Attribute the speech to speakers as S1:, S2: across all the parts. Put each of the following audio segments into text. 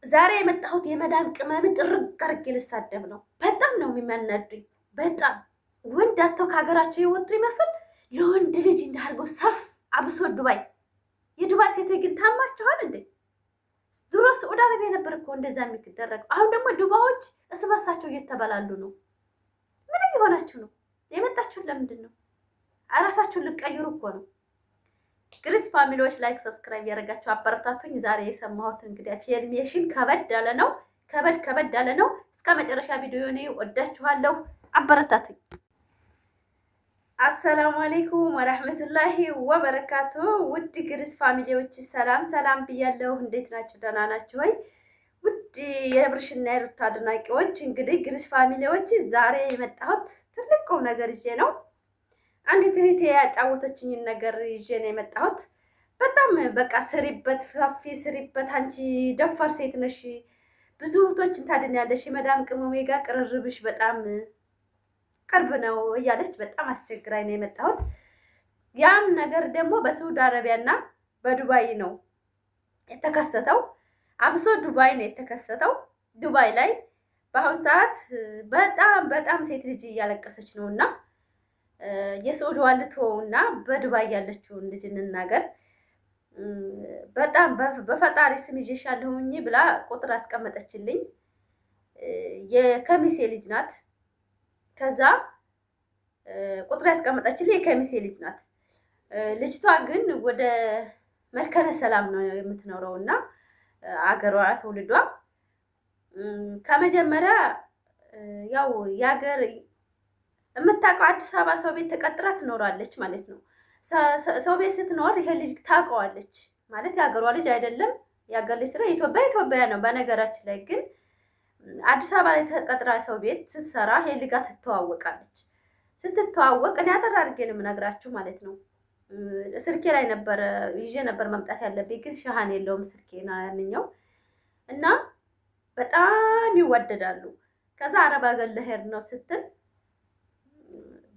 S1: ዛሬ የመጣሁት የመዳም ቅመም ጥርግ አድርጌ ልሳደብ ነው። በጣም ነው የሚያናዱኝ። በጣም ወንድ አተው ከሀገራቸው የወጡ ይመስል ለወንድ ልጅ እንዳርገው ሰፍ አብሶ ዱባይ። የዱባይ ሴቶች ግን ታማችኋል እንዴ? ድሮ ሳዑዲ አረቢያ ነበር እኮ እንደዛ የሚደረገው። አሁን ደግሞ ዱባዮች እርስ በርሳቸው እየተበላሉ ነው። ምን እየሆናችሁ ነው? የመጣችሁን ለምንድን ነው? እራሳችሁን ልቀይሩ እኮ ነው። ግሪስ ፋሚሊዎች ላይክ ሰብስክራይብ ያደረጋችሁ አበረታቱኝ። ዛሬ የሰማሁት እንግዲህ አፊርሜሽን ከበድ ያለ ነው። ከበድ ያለ ነው። እስከ መጨረሻ ቪዲዮ ነው። ወዳችኋለሁ። አበረታቱኝ። አሰላሙ አለይኩም ወራህመቱላሂ ወበረካቱ። ውድ ግሪስ ፋሚሊዎች ሰላም ብያለሁ። እንዴት ናችሁ? ደህና ናችሁ ወይ? ውድ የብርሽና የሩታ አድናቂዎች እንግዲህ ግሪስ ፋሚሊዎች ዛሬ የመጣሁት ትልቅ ነገር ይዤ ነው። አንዲት እህቴ ያጫወተችኝን ነገር ይዤ ነው የመጣሁት። በጣም በቃ ስሪበት፣ ፋፊ ስሪበት፣ አንቺ ደፋር ሴት ነሽ፣ ብዙ እህቶችን ታድኛለሽ፣ የመዳም ቅመሜ ጋር ቅርርብሽ በጣም ቅርብ ነው እያለች በጣም አስቸግራኝ ነው የመጣሁት። ያም ነገር ደግሞ በሳዑዲ አረቢያና በዱባይ ነው የተከሰተው። አብሶ ዱባይ ነው የተከሰተው። ዱባይ ላይ በአሁኑ ሰዓት በጣም ሴት ልጅ እያለቀሰች ነው እና የሳዑዲ ዋልቶ እና በዱባይ ያለችውን ልጅ እንናገር። በጣም በፈጣሪ ስም ይዤሻለሁኝ ብላ ቁጥር አስቀመጠችልኝ። የከሚሴ ልጅ ናት። ከዛ ቁጥር ያስቀመጠችልኝ የከሚሴ ልጅ ናት። ልጅቷ ግን ወደ መርከነ ሰላም ነው የምትኖረው እና አገሯ ትውልዷ ከመጀመሪያ ያው የሀገር የምታውቀው አዲስ አበባ ሰው ቤት ተቀጥራ ትኖራለች ማለት ነው። ሰው ቤት ስትኖር ይሄ ልጅ ታውቀዋለች ማለት የሀገሯ ልጅ አይደለም። የሀገር ልጅ ስለ ኢትዮጵያ ነው። በነገራችን ላይ ግን አዲስ አበባ ላይ ተቀጥራ ሰው ቤት ስትሰራ ይሄ ልጅ ጋር ትተዋወቃለች። ስትተዋወቅ እኔ አጠር አድርጌ ነው የምነግራችሁ ማለት ነው። ስልኬ ላይ ነበረ ይዤ ነበር መምጣት ያለብኝ ግን ሻሃን የለውም ስልኬ ነው ያንኛው እና በጣም ይዋደዳሉ። ከዛ አረብ አገር ልሄድ ነው ስትል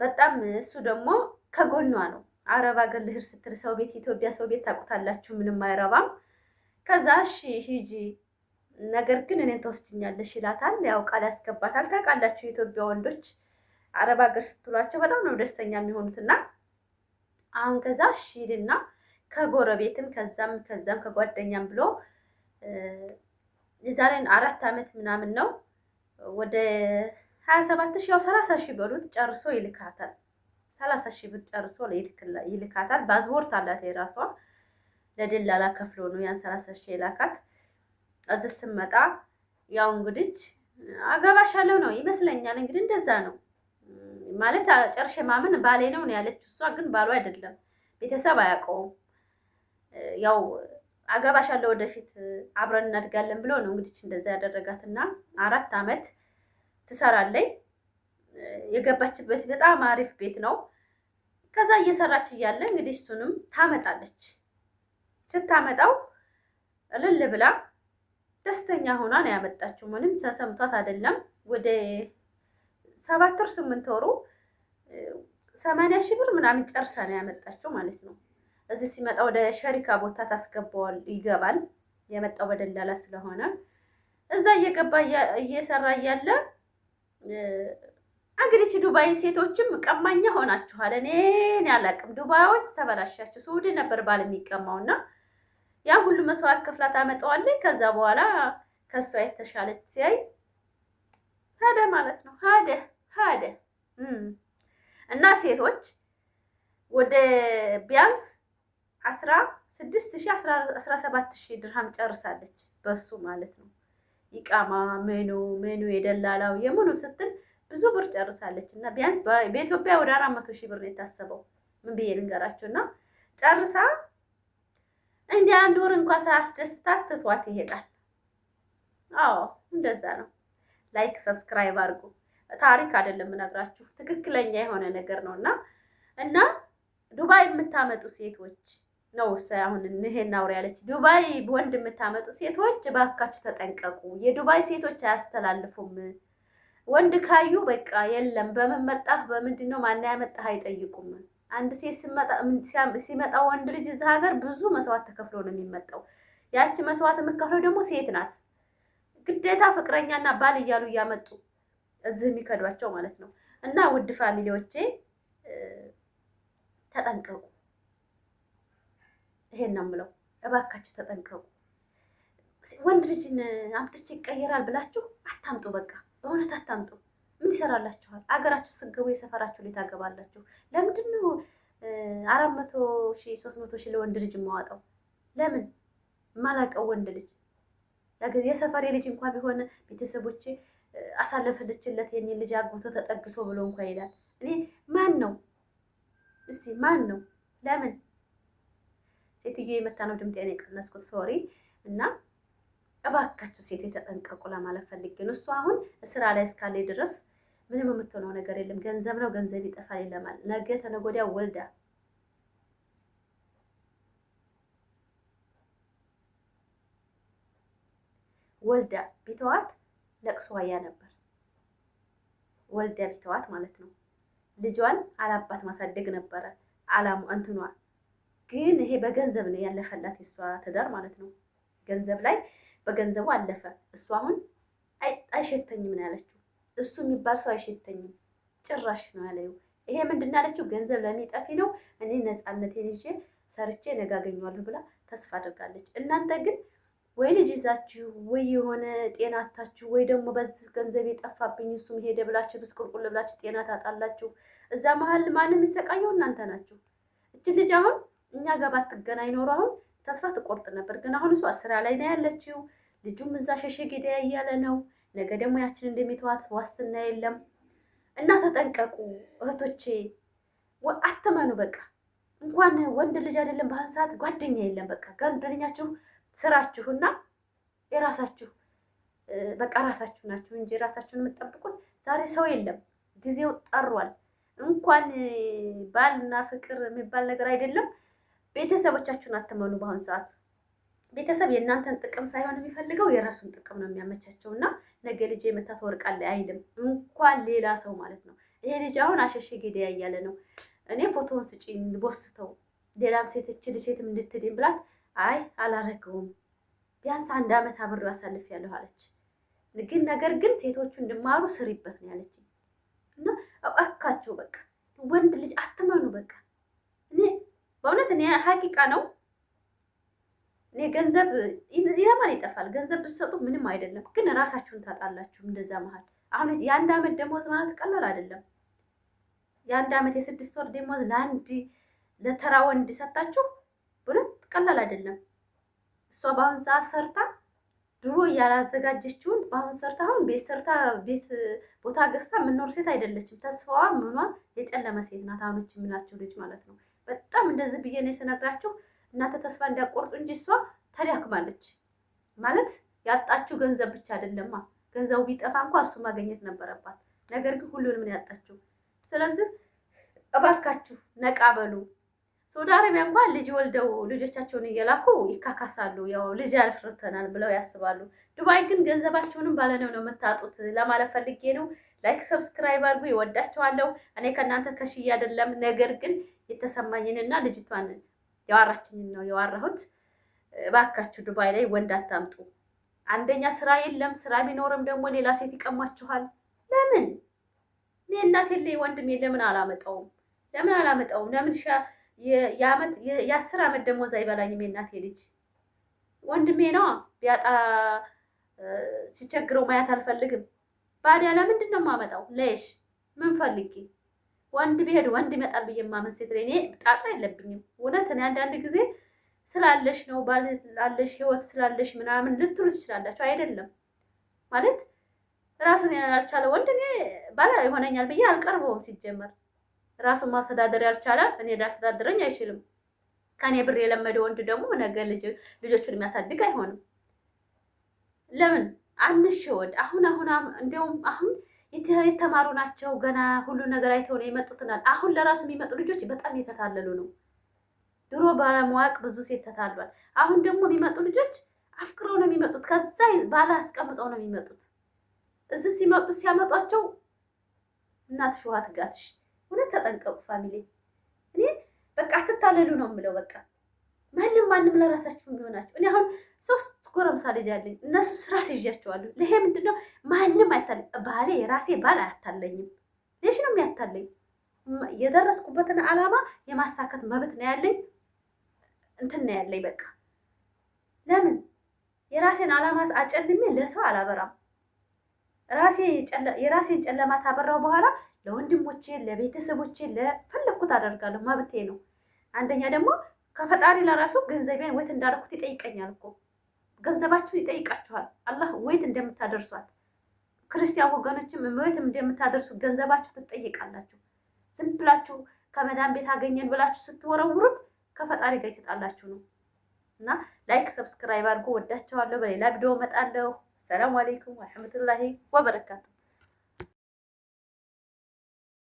S1: በጣም እሱ ደግሞ ከጎኗ ነው። አረብ አገር ልሄድ ስትል ሰው ቤት ኢትዮጵያ ሰው ቤት ታውቁታላችሁ፣ ምንም አይረባም። ከዛ እሺ ሂጂ ነገር ግን እኔን ተወስጂኛለሽ ይላታል። ያው ቃል ያስገባታል። ታውቃላችሁ የኢትዮጵያ ወንዶች አረብ ሀገር ስትሏቸው በጣም ነው ደስተኛ የሚሆኑትና አሁን ከዛ እሺ ይልና ከጎረቤትም ከዛም ከጓደኛም ብሎ የዛሬን 4 ዓመት ምናምን ነው ወደ 27,000 ያው 30,000 በሉት ጨርሶ ይልካታል። 30,000 ብር ጨርሶ ይልካታል። ፓስፖርት አላት የራሷ። ለደላላ ከፍሎ ነው ያን 30,000 ይላካት። እዚህ ስመጣ ያው እንግዲህ አገባሻለሁ ነው ይመስለኛል። እንግዲህ እንደዛ ነው ማለት ጨርሼ ማመን ባሌ ነው ያለችው። እሷ ግን ባሏ አይደለም፣ ቤተሰብ አያውቀውም። ያው አገባሻለሁ ወደፊት አብረን እናድጋለን ብሎ ነው እንግዲህ እንደዛ ያደረጋትና 4 ዓመት ትሰራለች። የገባችበት በጣም አሪፍ ቤት ነው። ከዛ እየሰራች እያለ እንግዲህ እሱንም ታመጣለች። ስታመጣው እልል ብላ ደስተኛ ሆና ነው ያመጣችው። ምንም ተሰምቷት አይደለም። ወደ 7 ወር 8 ወሩ 80,000 ብር ምናምን ጨርሳ ነው ያመጣችው ማለት ነው። እዚህ ሲመጣ ወደ ሸሪካ ቦታ ታስገባዋል ይገባል። የመጣው በደላላ ስለሆነ እዛ እየገባ እየሰራ እያለ እንግዲህ ዱባይ ሴቶችም ቀማኛ ሆናችኋል። እኔን ያላቅም ዱባዮች ተበላሻችሁ። ሳዑዲ ነበር ባል የሚቀማውና ያ ሁሉ መስዋዕት ከፍላ ታመጣዋለች። ከዛ በኋላ ከሷ የተሻለች ሲያይ ሄደ ማለት ነው። ሄደ እና ሴቶች ወደ ቢያንስ 16,000 17,000 ድርሃም ጨርሳለች በሱ ማለት ነው። ይቃማ ሜኑ የደላላው የምኑ ስትል ብዙ ብር ጨርሳለች። እና ቢያንስ በኢትዮጵያ ወደ 400,000 ብር ነው የታሰበው። ምን ብዬ ልንገራችሁና ጨርሳ እንደ 1 ወር እንኳን ታስደስታት ትቷት ይሄዳል። አዎ እንደዛ ነው። ላይክ ሰብስክራይብ አድርጉ። ታሪክ አይደለም የምነግራችሁ ትክክለኛ የሆነ ነገር ነውና እና ዱባይ የምታመጡ ሴቶች ነው አሁን ይሄን አውሪ ያለች ዱባይ ወንድ የምታመጡ ሴቶች ባካችሁ ተጠንቀቁ። የዱባይ ሴቶች አያስተላልፉም። ወንድ ካዩ በቃ የለም በምን መጣህ በምንድነው ማን ያመጣህ አይጠይቁም። አንድ ሴት ሲመጣ ወንድ ልጅ እዛ ሀገር ብዙ መስዋዕት ተከፍሎ ነው የሚመጣው። ያቺ መስዋዕት የምትከፍለው ደግሞ ሴት ናት። ግዴታ ፍቅረኛና ባል እያሉ እያመጡ እዚህ የሚከዷቸው ማለት ነው። እና ውድ ፋሚሊዎቼ ተጠንቀቁ። ይሄን ነው የምለው። እባካችሁ ተጠንቀቁ። ወንድ ልጅን አምጥቼ ይቀየራል ብላችሁ አታምጡ። በቃ በእውነት አታምጡ። ምን ይሰራላችኋል? አገራችሁ ስገቡ የሰፈራችሁ ላይ ታገባላችሁ። ለምንድን ነው 400,000 300,000 ለወንድ ልጅ የማዋጣው? ለምን ማላቀው ወንድ ልጅ የሰፈሬ ልጅ እንኳን ቢሆን ቤተሰቦቼ አሳለፈለችለት የኔ ልጅ አግብቶ ተጠግቶ ብሎ እንኳን ይላል። እኔ ማን ነው እስኪ ማን ነው? ለምን ሴትዮ የመታ ነው ድምጤን የቀነስኩት ሶሪ። እና እባካችሁ ሴት የተጠንቀቁ ለማለት ፈልጌ ነው። እሱ አሁን ስራ ላይ እስካለ ድረስ ምንም የምትሆነው ነገር የለም። ገንዘብ ነው፣ ገንዘብ ይጠፋል ይለማል። ነገ ተነገ ወዲያ ወልዳ ቢተዋት ለቅሶ ያ ነበር። ወልዳ ቢተዋት ማለት ነው። ልጇን አላባት ማሳደግ ነበረ አላሙ እንትኗ። ግን ይሄ በገንዘብ ነው ያለፈላት የሷ ትዳር ማለት ነው። ገንዘብ ላይ በገንዘቡ አለፈ። እሱ አሁን አይሸተኝም ነው ያለችው። እሱ የሚባል ሰው አይሸተኝም ጭራሽ ነው ያለው። ይሄ ምንድን ነው ያለችው? ገንዘብ ለሚጠፊ ነው፣ እኔ ነፃነቴን ይዤ ሰርቼ ነገ አገኘዋለሁ ብላ ተስፋ አድርጋለች። እናንተ ግን ወይ ልጅ ይዛችሁ ወይ የሆነ ጤና አታችሁ ወይ ደግሞ በዚህ ገንዘብ የጠፋብኝ እሱም ሄደ ብላችሁ ብስቁልቁል ብላችሁ ጤና ታጣላችሁ። እዛ መሀል ማንም የሚሰቃየው እናንተ ናችሁ። እች ልጅ አሁን እኛ ጋር ባትገናኝ ኖሮ አሁን ተስፋ ትቆርጥ ነበር። ግን አሁን እሷ ስራ ላይ ነው ያለችው። ልጁም እዛ ሸሸ ገዳ እያለ ነው። ነገ ደግሞ ያችን እንደሚተዋት ዋስትና የለም። እና ተጠንቀቁ እህቶቼ፣ አትመኑ። በቃ እንኳን ወንድ ልጅ አይደለም በአሁን ሰዓት ጓደኛ የለም። በቃ ጓደኛችሁ ስራችሁና የራሳችሁ በቃ ራሳችሁ ናችሁ እንጂ ራሳችሁን የምትጠብቁት ዛሬ ሰው የለም። ጊዜው ጠሯል። እንኳን ባልና ፍቅር የሚባል ነገር አይደለም። ቤተሰቦቻችሁን አትመኑ። በአሁን ሰዓት ቤተሰብ የእናንተን ጥቅም ሳይሆን የሚፈልገው የራሱን ጥቅም ነው የሚያመቻቸው። እና ነገ ልጅ መታ ትወርቃለች አይልም። እንኳን ሌላ ሰው ማለት ነው። ይሄ ልጅ አሁን አሸሼ ገዳያ እያለ ነው። እኔ ፎቶውን ስጪኝ ቦስተው ሌላም ሴት እችል ሴትም እንድትድን ብላት አይ አላረገውም፣ ቢያንስ 1 ዓመት አብሬው አሳልፌያለሁ አለች። ግን ነገር ግን ሴቶቹ እንድማሩ ስሪበት ነው ያለች። እና እባካችሁ በቃ ወንድ ልጅ አትመኑ። በቃ እኔ በእውነት እኔ ሀቂቃ ነው። እኔ ገንዘብ ይለማን ይጠፋል። ገንዘብ ብትሰጡ ምንም አይደለም፣ ግን ራሳችሁን ታጣላችሁ። እንደዛ መሀል አሁን የ1 ዓመት ደሞዝ ማለት ቀላል አይደለም። የ1 ዓመት የ6 ወር ደሞዝ ለተራ ወንድ ሰጣችሁ በእውነት ቀላል አይደለም። እሷ በአሁን ሰዓት ሰርታ ድሮ ያላዘጋጀችውን በአሁን ሰርታ አሁን ቤት ሰርታ ቤት ቦታ ገዝታ የምኖር ሴት አይደለችም። ተስፋዋ ምኗ የጨለመ ሴት ናት። አሁኖች የምላችሁ ልጅ ማለት ነው። በጣም እንደዚህ ብዬ ነው ስነግራችሁ እናንተ ተስፋ እንዲያቆርጡ እንጂ እሷ ተዳክማለች ማለት ያጣችው ገንዘብ ብቻ አይደለማ። ገንዘቡ ቢጠፋ እንኳ እሱ ማግኘት ነበረባት። ነገር ግን ሁሉንም ነው ያጣችው። ስለዚህ እባካችሁ ነቃ በሉ። ሳውዲ አረቢያ እንኳን ልጅ ወልደው ልጆቻቸውን እየላኩ ይካካሳሉ። ያው ልጅ አልፍርተናል ብለው ያስባሉ። ዱባይ ግን ገንዘባቸውንም ባለነው ነው የምታጡት ለማለት ፈልጌ ነው። ላይክ ሰብስክራይብ አድርጉ። ይወዳቸዋለሁ። እኔ ከእናንተ ከሽዬ አይደለም። ነገር ግን የተሰማኝንና ልጅቷን ያዋራችኝን ነው ያዋራሁት። እባካችሁ ዱባይ ላይ ወንድ አታምጡ። አንደኛ ስራ የለም። ስራ ቢኖርም ደግሞ ሌላ ሴት ይቀማችኋል። ለምን እኔ እናቴ ላይ ወንድሜ ለምን አላመጣውም? ለምን የ10 ዓመት ደሞዝ አይበላኝም? የእናቴ ልጅ ወንድሜ ነው ቢያጣ ሲቸግረው ማየት አልፈልግም። ባዲያ ለምንድን ነው የማመጣው? ለይሽ ምን ፈልጊ? ወንድ ቢሄድ ወንድ ይመጣል ብዬ የማመን ሴት ላይ እኔ ጣጣ የለብኝም። እውነት እኔ አንዳንድ ጊዜ ስላለሽ ነው ባላለሽ ህይወት ስላለሽ ምናምን ልትሉ ትችላላችሁ። አይደለም ማለት ራሱን ያልቻለ ወንድ እኔ ባላ ይሆነኛል ብዬ አልቀርበውም። ሲጀመር ራሱን ማስተዳደር ያልቻለ እኔ ሊያስተዳድረኝ አይችልም። ከኔ ብር የለመደ ወንድ ደግሞ ነገ ልጆቹን የሚያሳድግ አይሆንም። ለምን አንሽወድ? አሁን እንደውም አሁን የተማሩ ናቸው ገና ሁሉ ነገር አይተው ነው የመጡትናል። አሁን ለራሱ የሚመጡ ልጆች በጣም የተታለሉ ነው። ድሮ ባለማወቅ ብዙ ሴት ተታሏል። አሁን ደግሞ የሚመጡ ልጆች አፍቅረው ነው የሚመጡት። ከዛ ባለ አስቀምጠው ነው የሚመጡት። እዚህ ሲመጡ ሲያመጧቸው እናትሽ ውሃ ትጋትሽ። እውነት ተጠንቀቁ ፋሚሊ። እኔ በቃ አትታለሉ ነው የምለው። በቃ ማንም ለራሳችሁ የሚሆናችሁ። እኔ አሁን 3 ጎረምሳ ልጅ አለኝ። እነሱ ስራ ሲይዣቸዋለሁ። ይሄ ምንድነው? ማንም አይታለኝ። ባሌ የራሴ ባል አያታለኝም። ልጅ ነው የሚያታለኝ። የደረስኩበትን ዓላማ የማሳከት መብት ነው ያለኝ። እንትን ነው ያለኝ። በቃ ለምን የራሴን ዓላማ አጨልሜ ለሰው አላበራም። የራሴን ጨለማ ታበራው በኋላ ለወንድሞቼ፣ ለቤተሰቦቼ ለፈለኩት አደርጋለሁ። መብቴ ነው። አንደኛ ደግሞ ከፈጣሪ ለራሱ ገንዘቤን ወይት እንዳደረኩት ይጠይቀኛል እኮ። ገንዘባችሁ ይጠይቃችኋል። አላህ ወይት እንደምታደርሷት ክርስቲያን ወገኖችም ወይት እንደምታደርሱ ገንዘባችሁ ትጠይቃላችሁ። ዝም ብላችሁ ከመዳን ቤት አገኘን ብላችሁ ስትወረውሩት ከፈጣሪ ጋር ይተጣላችሁ ነው። እና ላይክ ሰብስክራይብ አድርጎ ወዳቸዋለሁ። በሌላ ቪዲዮ እመጣለሁ። ሰላም አለይኩም ወራህመቱላሂ ወበረካቱ።